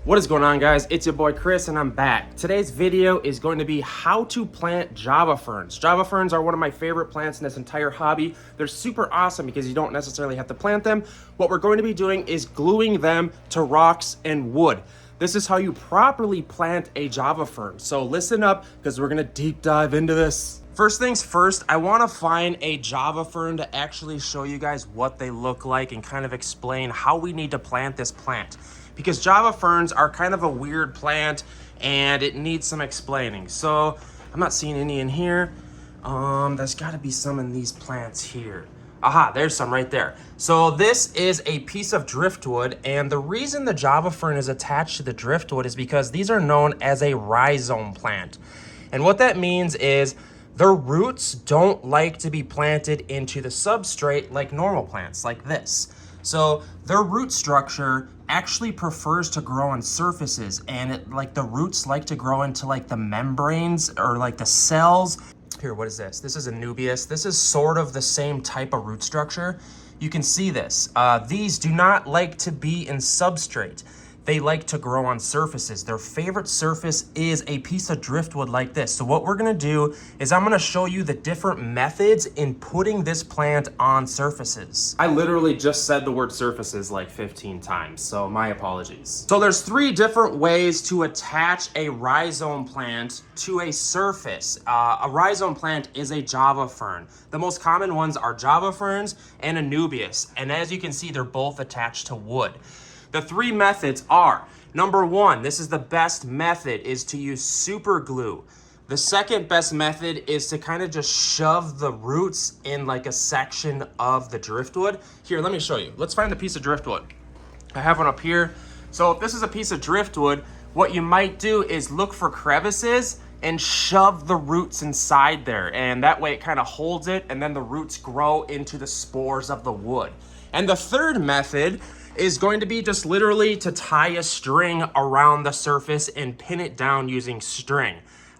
What is going on, guys? It's your boy Chris and I'm back. Today's video is going to be how to plant Java ferns. Java ferns are one of my favorite plants in this entire hobby. They're super awesome because you don't necessarily have to plant them. What we're going to be doing is gluing them to rocks and wood. This is how you properly plant a Java fern. So listen up because we're gonna deep dive into this. First things first, I wanna find a Java fern to actually show you guys what they look like and kind of explain how we need to plant this plant. Because Java ferns are kind of a weird plant and it needs some explaining. So I'm not seeing any in here. There's gotta be some in these plants here. Aha, there's some right there. So this is a piece of driftwood, and the reason the Java fern is attached to the driftwood is because these are known as a rhizome plant. And what that means is their roots don't like to be planted into the substrate like normal plants, like this. So their root structure actually prefers to grow on surfaces, and the roots like to grow into like the membranes or like the cells. Here, what is this? This is a Nubius. This is sort of the same type of root structure. You can see this. These do not like to be in substrate. They like to grow on surfaces. Their favorite surface is a piece of driftwood like this. So what we're gonna do is I'm gonna show you the different methods in putting this plant on surfaces. I literally just said the word surfaces like 15 times, so my apologies. So there's 3 different ways to attach a rhizome plant to a surface. A rhizome plant is a Java fern. The most common ones are Java ferns and a Nubius. And as you can see, they're both attached to wood. The 3 methods are, number 1, this is the best method, is to use super glue. The second best method is to kind of just shove the roots in like a section of the driftwood. Here, let me show you. Let's find a piece of driftwood. I have one up here. So if this is a piece of driftwood, what you might do is look for crevices and shove the roots inside there. And that way it kind of holds it, and then the roots grow into the spores of the wood. And the third method is going to be just literally to tie a string around the surface and pin it down using string.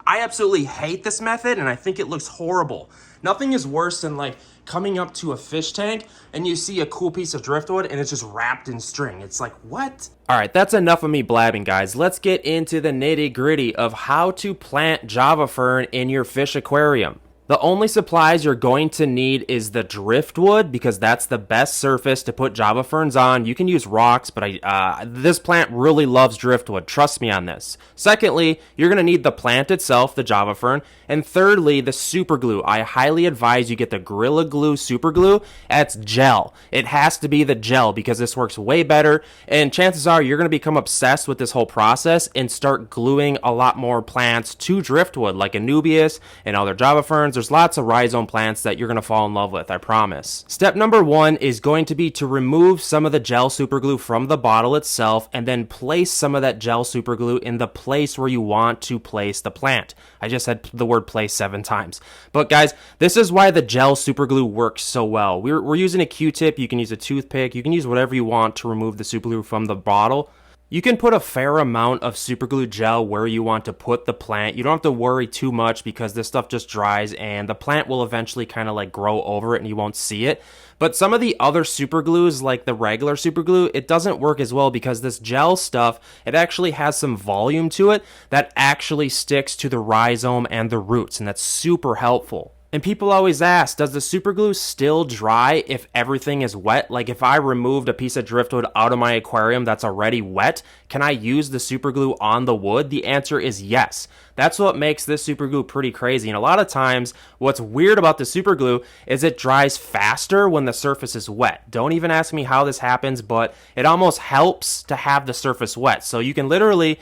I absolutely hate this method and I think it looks horrible. Nothing is worse than like coming up to a fish tank and you see a cool piece of driftwood and it's just wrapped in string. It's like, what? All right, that's enough of me blabbing, guys. Let's get into the nitty-gritty of how to plant Java fern in your fish aquarium. The only supplies you're going to need is the driftwood, because that's the best surface to put Java ferns on. You can use rocks, but this plant really loves driftwood. Trust me on this. Secondly, you're going to need the plant itself, the Java fern. And thirdly, the super glue. I highly advise you get the Gorilla Glue super glue. That's gel. It has to be the gel because this works way better. And chances are you're going to become obsessed with this whole process and start gluing a lot more plants to driftwood, like Anubias and other Java ferns. There's lots of rhizome plants that you're going to fall in love with, I promise. Step number 1 is going to be to remove some of the gel superglue from the bottle itself and then place some of that gel superglue in the place where you want to place the plant. I just said the word place 7 times. But guys, this is why the gel superglue works so well. We're using a Q-tip, you can use a toothpick, you can use whatever you want to remove the superglue from the bottle. You can put a fair amount of superglue gel where you want to put the plant. You don't have to worry too much because this stuff just dries and the plant will eventually kind of like grow over it and you won't see it. But some of the other superglues, like the regular superglue, it doesn't work as well because this gel stuff, it actually has some volume to it that actually sticks to the rhizome and the roots, and that's super helpful. And people always ask, does the superglue still dry if everything is wet? Like if I removed a piece of driftwood out of my aquarium that's already wet, can I use the superglue on the wood? The answer is yes. That's what makes this superglue pretty crazy. And a lot of times, what's weird about the superglue is it dries faster when the surface is wet. Don't even ask me how this happens, but it almost helps to have the surface wet. So you can literally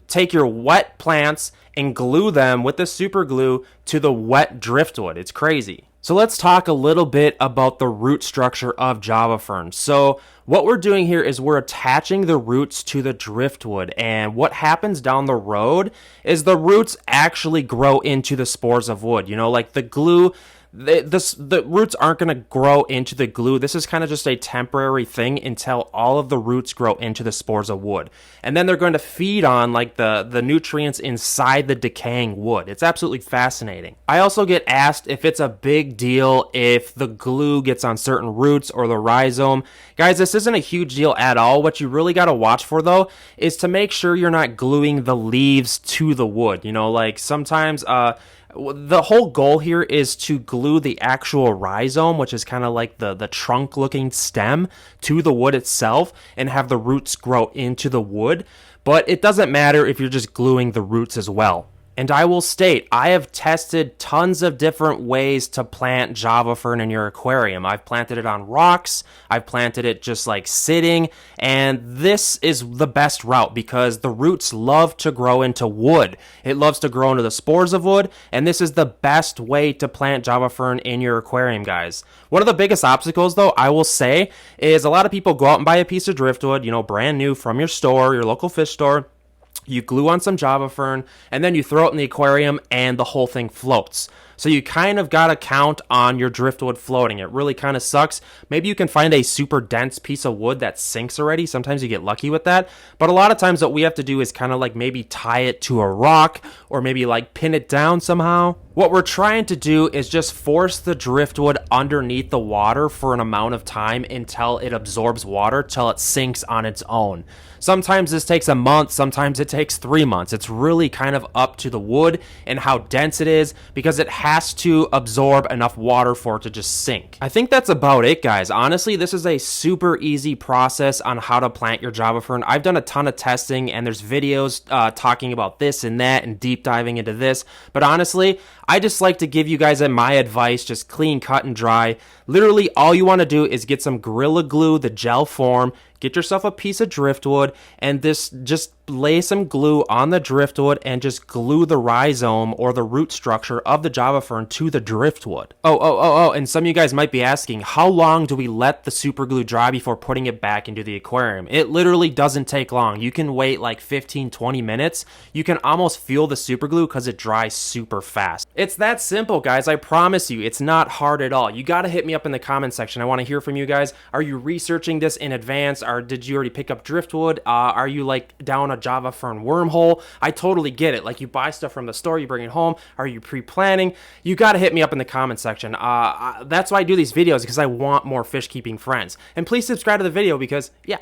take your wet plants and glue them with the super glue to the wet driftwood. It's crazy. So let's talk a little bit about the root structure of Java ferns. So what we're doing here is we're attaching the roots to the driftwood, and what happens down the road is the roots actually grow into the spores of wood. You know, like the glue, the roots aren't going to grow into the glue. This is kind of just a temporary thing until all of the roots grow into the spores of wood. And then they're going to feed on like the nutrients inside the decaying wood. It's absolutely fascinating. I also get asked if it's a big deal if the glue gets on certain roots or the rhizome. Guys, this isn't a huge deal at all. What you really got to watch for though is to make sure you're not gluing the leaves to the wood. You know, like sometimes the whole goal here is to glue the actual rhizome, which is kind of like the trunk looking stem, to the wood itself and have the roots grow into the wood. But it doesn't matter if you're just gluing the roots as well. And I will state, I have tested tons of different ways to plant Java Fern in your aquarium. I've planted it on rocks, I've planted it just like sitting, and this is the best route because the roots love to grow into wood. It loves to grow into the spores of wood, and this is the best way to plant Java Fern in your aquarium, guys. One of the biggest obstacles, though, I will say, is a lot of people go out and buy a piece of driftwood, you know, brand new from your store, your local fish store. You glue on some Java Fern, and then you throw it in the aquarium, and the whole thing floats. So you kind of got to count on your driftwood floating. It really kind of sucks. Maybe you can find a super dense piece of wood that sinks already. Sometimes you get lucky with that. But a lot of times what we have to do is kind of like maybe tie it to a rock or maybe like pin it down somehow. What we're trying to do is just force the driftwood underneath the water for an amount of time until it absorbs water, till it sinks on its own. Sometimes this takes a month, sometimes it takes 3 months. It's really kind of up to the wood and how dense it is because it has to absorb enough water for it to just sink. I think that's about it, guys. Honestly, this is a super easy process on how to plant your Java Fern. I've done a ton of testing and there's videos talking about this and that and deep diving into this. But honestly, I just like to give you guys my advice, just clean, cut, and dry. Literally, all you want to do is get some Gorilla Glue, the gel form, get yourself a piece of driftwood, and just lay some glue on the driftwood and just glue the rhizome or the root structure of the Java Fern to the driftwood. And some of you guys might be asking, how long do we let the super glue dry before putting it back into the aquarium? It literally doesn't take long. You can wait like 15-20 minutes. You can almost feel the super glue because it dries super fast. It's that simple, guys. I promise you, it's not hard at all. You got to hit me up in the comment section. I want to hear from you guys. Are you researching this in advance? Or did you already pick up driftwood? Are you like down a Java Fern wormhole? I totally get it. Like you buy stuff from the store, you bring it home. Are you pre-planning? You got to hit me up in the comment section. That's why I do these videos, because I want more fish keeping friends. And please subscribe to the video because, yeah,